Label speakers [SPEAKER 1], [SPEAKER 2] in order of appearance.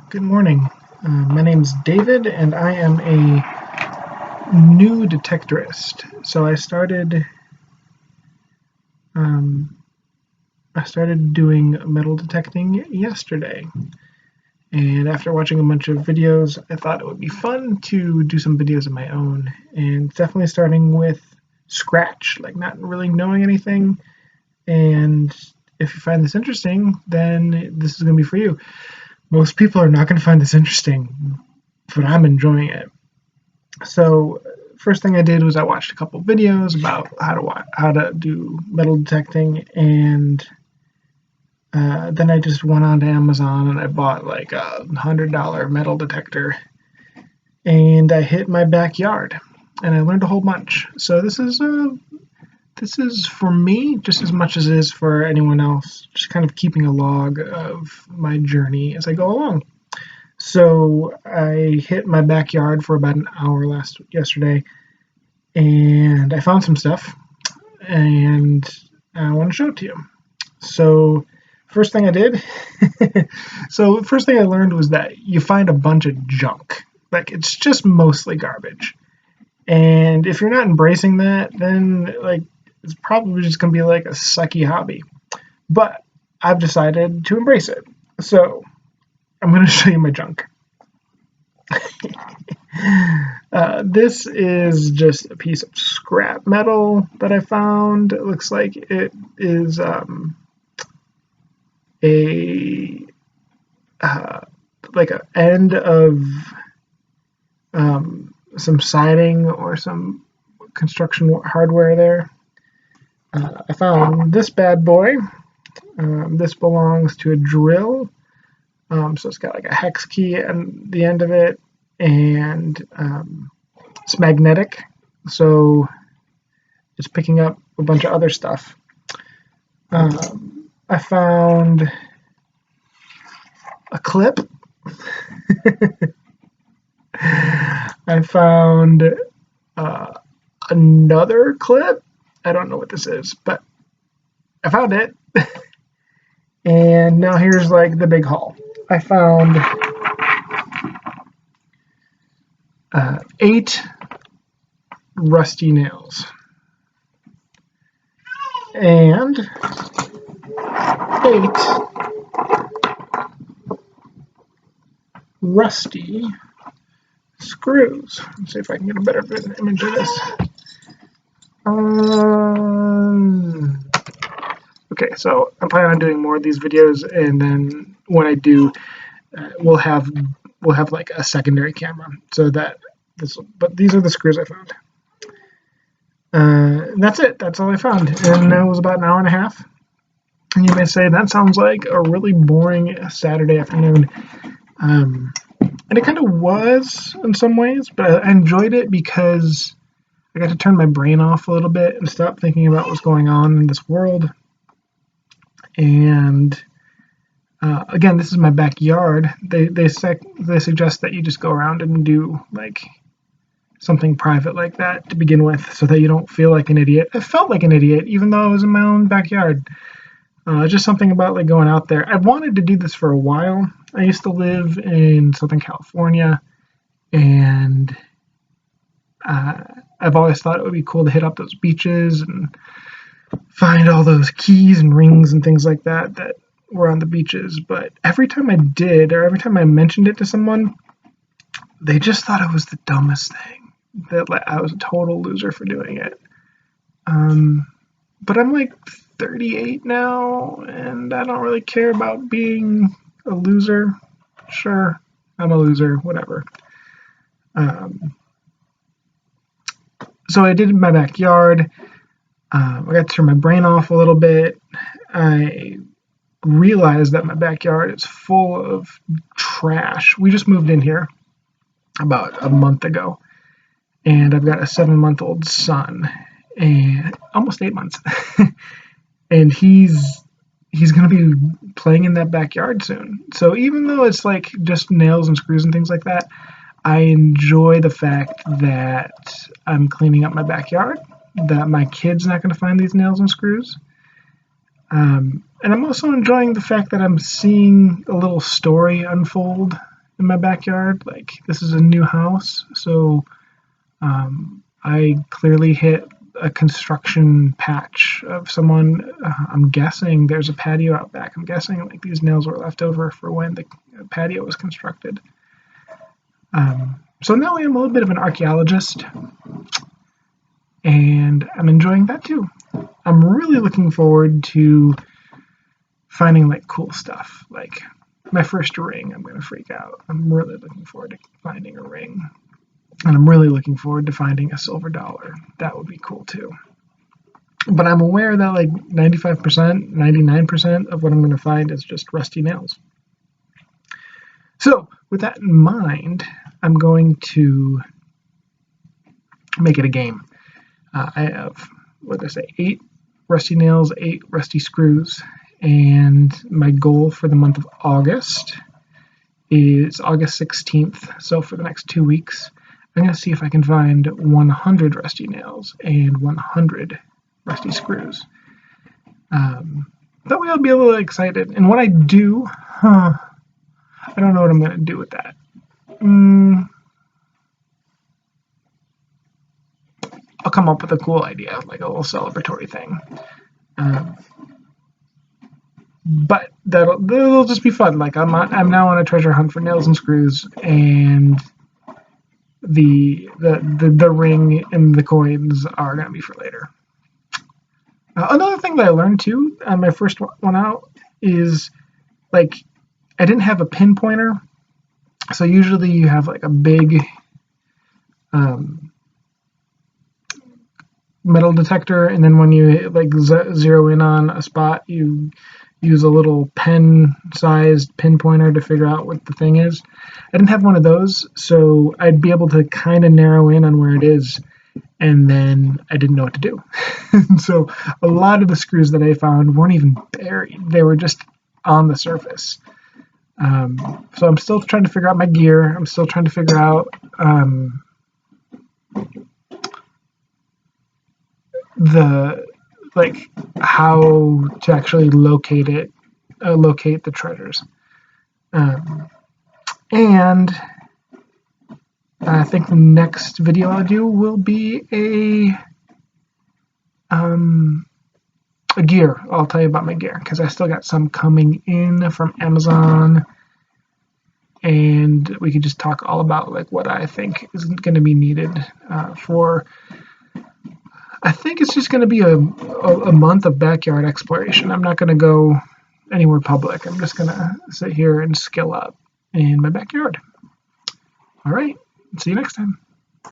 [SPEAKER 1] Good morning. My name's David, and I am a new detectorist. So um, I started doing metal detecting yesterday, and after watching a bunch of videos, I thought it would be fun to do some videos of my own. And definitely starting with scratch, like not really knowing anything. And if you find this interesting, then this is going to be for you. Most people are not going to find this interesting, but I'm enjoying it. So first thing I did was I watched a couple videos about how to do metal detecting, and then I just went on to Amazon and I bought like $100 metal detector, and I hit my backyard, and I learned a whole bunch. So this is for me just as much as it is for anyone else, just kind of keeping a log of my journey as I go along. So I hit my backyard for about an hour yesterday, and I found some stuff, and I want to show it to you. So first thing I did, first thing I learned was that you find a bunch of junk. Like it's just mostly garbage. And if you're not embracing that, then like it's probably just gonna be like a sucky hobby. But I've decided to embrace it. So I'm gonna show you my junk. This is just a piece of scrap metal that I found. It looks like it is a like a end of some siding or some construction hardware there. I found this bad boy. This belongs to a drill. So it's got like a hex key at the end of it, and it's magnetic. So it's picking up a bunch of other stuff. I found a clip. I found another clip. I don't know what this is, but I found it. And now here's like the big haul. I found 8 rusty nails and 8 rusty screws. Let's see if I can get a better image of this. Okay, so I'm planning on doing more of these videos, and then when I do, we'll have like a secondary camera, so that this. But these are the screws I found. That's it. That's all I found, and it was about an hour and a half. And you may say that sounds like a really boring Saturday afternoon. And it kind of was in some ways, but I enjoyed it because I got to turn my brain off a little bit and stop thinking about what's going on in this world. And again, this is my backyard. They suggest that you just go around and do like something private like that to begin with, so that you don't feel like an idiot. I felt like an idiot even though I was in my own backyard. Just something about like going out there. I wanted to do this for a while. I used to live in Southern California, and I've always thought it would be cool to hit up those beaches and find all those keys and rings and things like that were on the beaches. But every time I did, or every time I mentioned it to someone, they just thought it was the dumbest thing. That like, I was a total loser for doing it. But I'm like 38 now, and I don't really care about being a loser. Sure, I'm a loser, whatever. So I did in my backyard. I got to turn my brain off a little bit. I realized that my backyard is full of trash. We just moved in here about a month ago, and I've got a 7-month-old son, and almost 8 months, and he's going to be playing in that backyard soon. So even though it's like just nails and screws and things like that, I enjoy the fact that I'm cleaning up my backyard, that my kid's not going to find these nails and screws. And I'm also enjoying the fact that I'm seeing a little story unfold in my backyard. Like, this is a new house, so I clearly hit a construction patch of someone. I'm guessing there's a patio out back. I'm guessing like these nails were left over for when the patio was constructed. So now I am a little bit of an archaeologist, and I'm enjoying that too. I'm really looking forward to finding like cool stuff. Like my first ring, I'm gonna freak out. I'm really looking forward to finding a ring. And I'm really looking forward to finding a silver dollar. That would be cool too. But I'm aware that like 95%, 99% of what I'm going to find is just rusty nails. So with that in mind, I'm going to make it a game. I have, 8 rusty nails, 8 rusty screws, and my goal for the month of August is August 16th. So for the next 2 weeks, I'm going to see if I can find 100 rusty nails and 100 rusty screws. That way I'll be a little excited. And when I do, I don't know what I'm going to do with that. I'll come up with a cool idea, like a little celebratory thing. But that'll just be fun. Like I'm now on a treasure hunt for nails and screws, and the ring and the coins are going to be for later. Another thing that I learned too on my first one out is like I didn't have a pinpointer, so usually you have like a big metal detector, and then when you like zero in on a spot, you use a little pen-sized pinpointer to figure out what the thing is. I didn't have one of those, so I'd be able to kind of narrow in on where it is, and then I didn't know what to do. So a lot of the screws that I found weren't even buried. They were just on the surface. So I'm still trying to figure out my gear. I'm still trying to figure out how to actually locate the treasures. And I think the next video I'll do will be a gear. I'll tell you about my gear because I still got some coming in from Amazon, and we could just talk all about like what I think is going to be needed for. I think it's just going to be a month of backyard exploration. I'm not going to go anywhere public. I'm just going to sit here and skill up in my backyard. All right. See you next time.